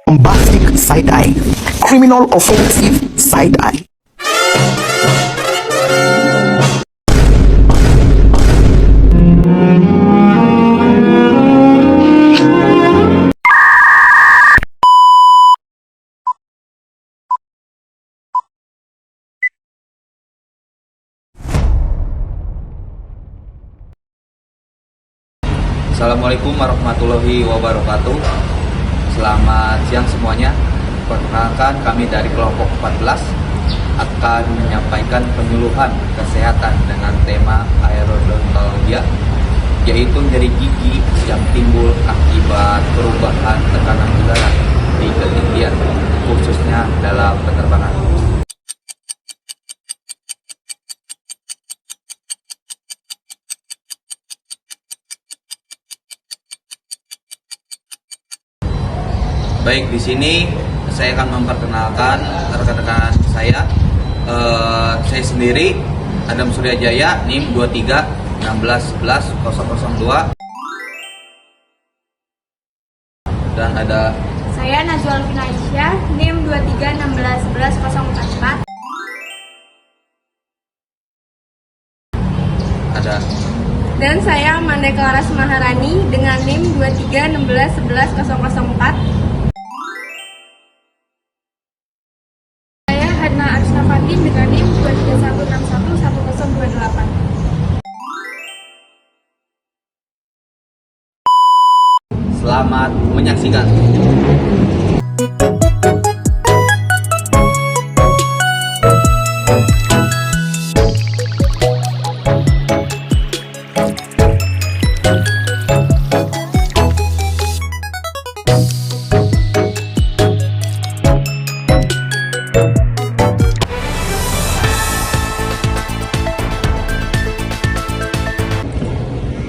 Bombastic side-eye, criminal offensive side-eye. Assalamualaikum warahmatullahi wabarakatuh. Selamat siang semuanya. Perkenalkan, kami dari kelompok 14 akan menyampaikan penyuluhan kesehatan dengan tema aerodontalgia, yaitu nyeri gigi yang timbul akibat perubahan tekanan udara di ketinggian, khususnya dalam penerbangan. Baik, di sini saya akan memperkenalkan rekan-rekan saya. Saya sendiri Adam Suryajaya, NIM 2316110002, dan ada Saya Najwa Alvina Aisyah, NIM 2316110044. ada Dan saya Mandeka Laras Maharani dengan NIM 2316111004. Saya Hadna Arsna Fatin dengan NIM 2316111028. Selamat menyaksikan.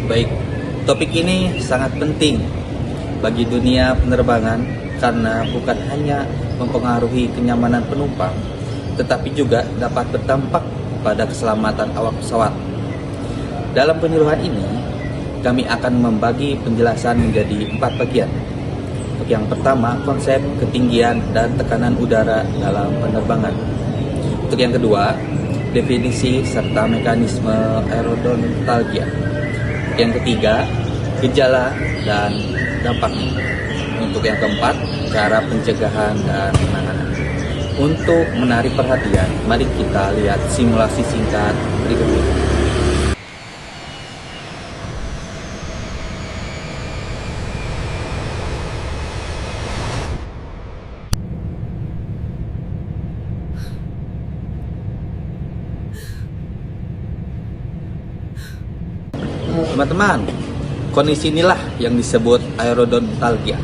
Baik, topik ini sangat penting bagi dunia penerbangan karena bukan hanya mempengaruhi kenyamanan penumpang, tetapi juga dapat berdampak pada keselamatan awak pesawat. Dalam penyuluhan ini, kami akan membagi penjelasan menjadi 4 bagian. Untuk yang pertama, konsep ketinggian dan tekanan udara dalam penerbangan. Untuk yang kedua, definisi serta mekanisme aerodontalgia. Yang ketiga, gejala dan dampaknya. Untuk yang keempat, cara pencegahan dan penanganan. Untuk menarik perhatian, mari kita lihat simulasi singkat berikut ini. Teman-teman, kondisi inilah yang disebut aerodontalgia.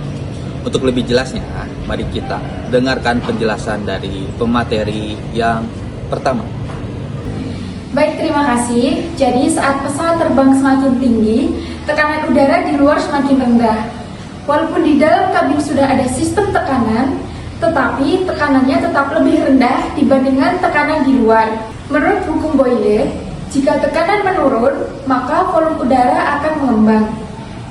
Untuk lebih jelasnya, mari kita dengarkan penjelasan dari pemateri yang pertama. Baik, terima kasih. Jadi saat pesawat terbang semakin tinggi, tekanan udara di luar semakin rendah. Walaupun di dalam kabin sudah ada sistem tekanan, tetapi tekanannya tetap lebih rendah dibandingkan tekanan di luar. Menurut hukum Boyle, jika tekanan menurun, maka volume udara akan mengembang.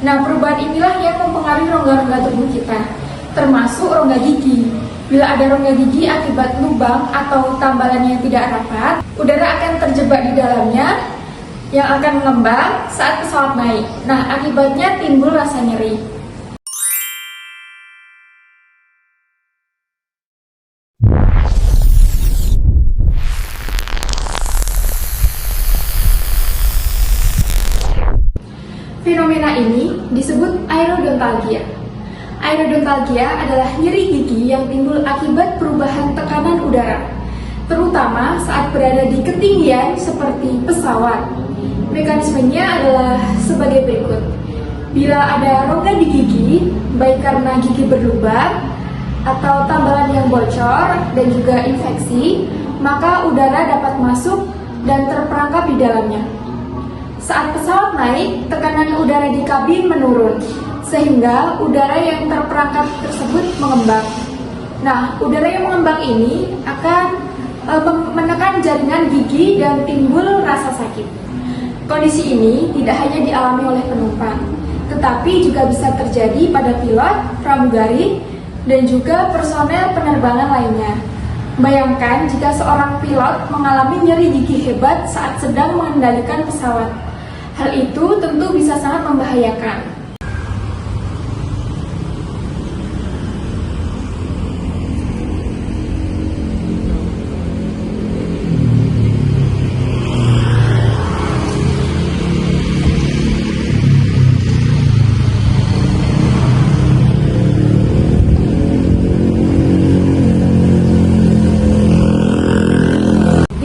Nah, perubahan inilah yang mempengaruhi rongga-rongga tubuh kita, termasuk rongga gigi. Bila ada rongga gigi akibat lubang atau tambalan yang tidak rapat, udara akan terjebak di dalamnya yang akan mengembang saat pesawat naik. Nah, akibatnya timbul rasa nyeri. Fenomena ini disebut aerodontalgia. Aerodontalgia adalah nyeri gigi yang timbul akibat perubahan tekanan udara, terutama saat berada di ketinggian seperti pesawat. Mekanismenya adalah sebagai berikut. Bila ada rongga di gigi, baik karena gigi berlubang atau tambalan yang bocor dan juga infeksi, maka udara dapat masuk dan terperangkap di dalamnya. Saat pesawat naik, tekanan udara di kabin menurun, sehingga udara yang terperangkap tersebut mengembang. Nah, udara yang mengembang ini akan menekan jaringan gigi dan timbul rasa sakit. Kondisi ini tidak hanya dialami oleh penumpang, tetapi juga bisa terjadi pada pilot, pramugari, dan juga personel penerbangan lainnya. Bayangkan jika seorang pilot mengalami nyeri gigi hebat saat sedang mengendalikan pesawat. Hal itu tentu bisa sangat membahayakan.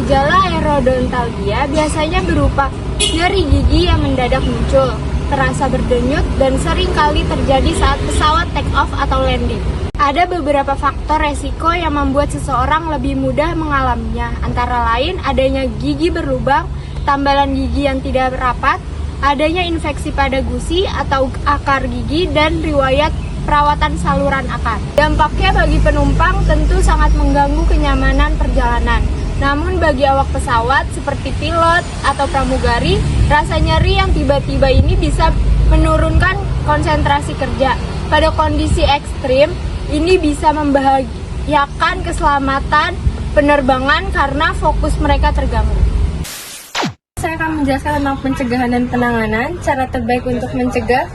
Gejala aerodontalgia biasanya berupa nyeri gigi yang mendadak muncul, terasa berdenyut, dan sering kali terjadi saat pesawat take off atau landing. Ada beberapa faktor resiko yang membuat seseorang lebih mudah mengalaminya, antara lain adanya gigi berlubang, tambalan gigi yang tidak rapat, adanya infeksi pada gusi atau akar gigi, dan riwayat perawatan saluran akar. Dampaknya bagi penumpang tentu sangat mengganggu kenyamanan perjalanan. Namun bagi awak pesawat seperti pilot atau pramugari, rasa nyeri yang tiba-tiba ini bisa menurunkan konsentrasi kerja. Pada kondisi ekstrim, ini bisa membahayakan keselamatan penerbangan karena fokus mereka terganggu. Saya akan menjelaskan tentang pencegahan dan penanganan. Cara terbaik untuk mencegah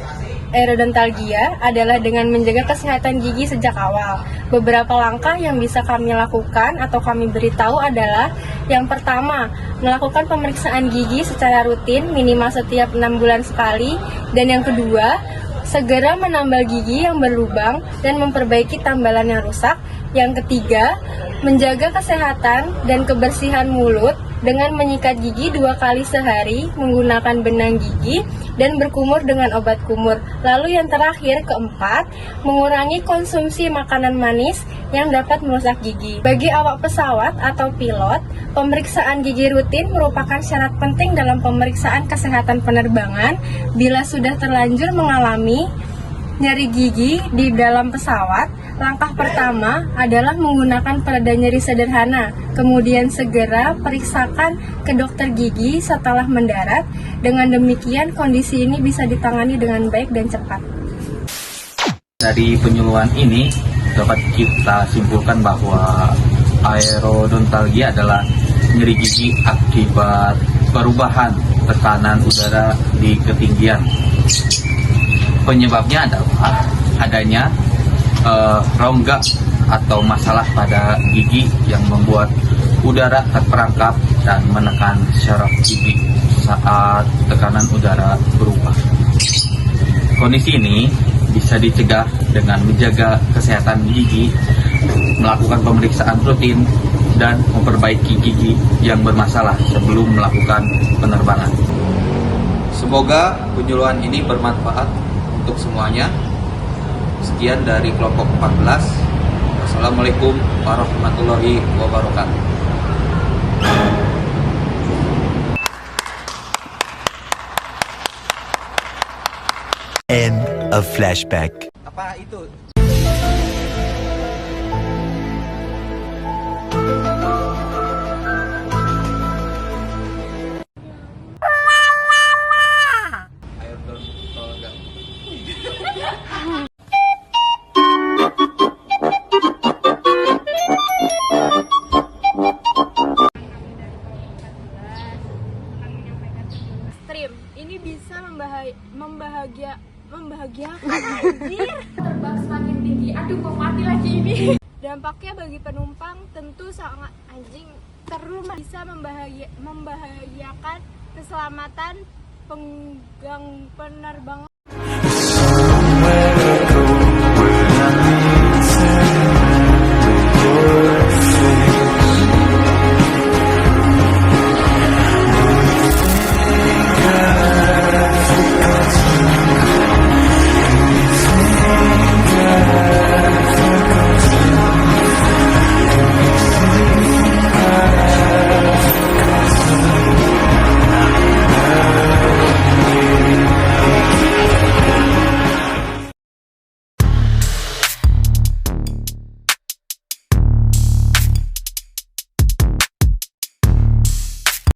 aerodontalgia adalah dengan menjaga kesehatan gigi sejak awal. Beberapa langkah yang bisa kami lakukan atau kami beritahu adalah: yang pertama, melakukan pemeriksaan gigi secara rutin minimal setiap 6 bulan sekali, dan yang kedua, segera menambal gigi yang berlubang dan memperbaiki tambalan yang rusak. Yang ketiga, menjaga kesehatan dan kebersihan mulut dengan menyikat gigi 2 kali sehari menggunakan benang gigi dan berkumur dengan obat kumur. Lalu yang terakhir, keempat, mengurangi konsumsi makanan manis yang dapat merusak gigi. Bagi awak pesawat atau pilot, pemeriksaan gigi rutin merupakan syarat penting dalam pemeriksaan kesehatan penerbangan. Bila sudah terlanjur mengalami nyeri gigi di dalam pesawat, langkah pertama adalah menggunakan pereda nyeri sederhana. Kemudian segera periksakan ke dokter gigi setelah mendarat. Dengan demikian, kondisi ini bisa ditangani dengan baik dan cepat. Dari penyuluhan ini dapat kita simpulkan bahwa aerodontalgia adalah nyeri gigi akibat perubahan tekanan udara di ketinggian. Penyebabnya adalah adanya rongga atau masalah pada gigi yang membuat udara terperangkap dan menekan syaraf gigi saat tekanan udara berubah. Kondisi ini bisa dicegah dengan menjaga kesehatan gigi, melakukan pemeriksaan rutin, dan memperbaiki gigi yang bermasalah sebelum melakukan penerbangan. Semoga penyuluhan ini bermanfaat untuk semuanya. Sekian dari kelompok 14. Wassalamualaikum warahmatullahi wabarakatuh. End of flashback. Apa itu? Ini bisa membahagiakan anjir. Terbang semakin tinggi. Aduh, kok mati lagi ini. Dampaknya bagi penumpang tentu sangat bisa membahayakan keselamatan penerbangan.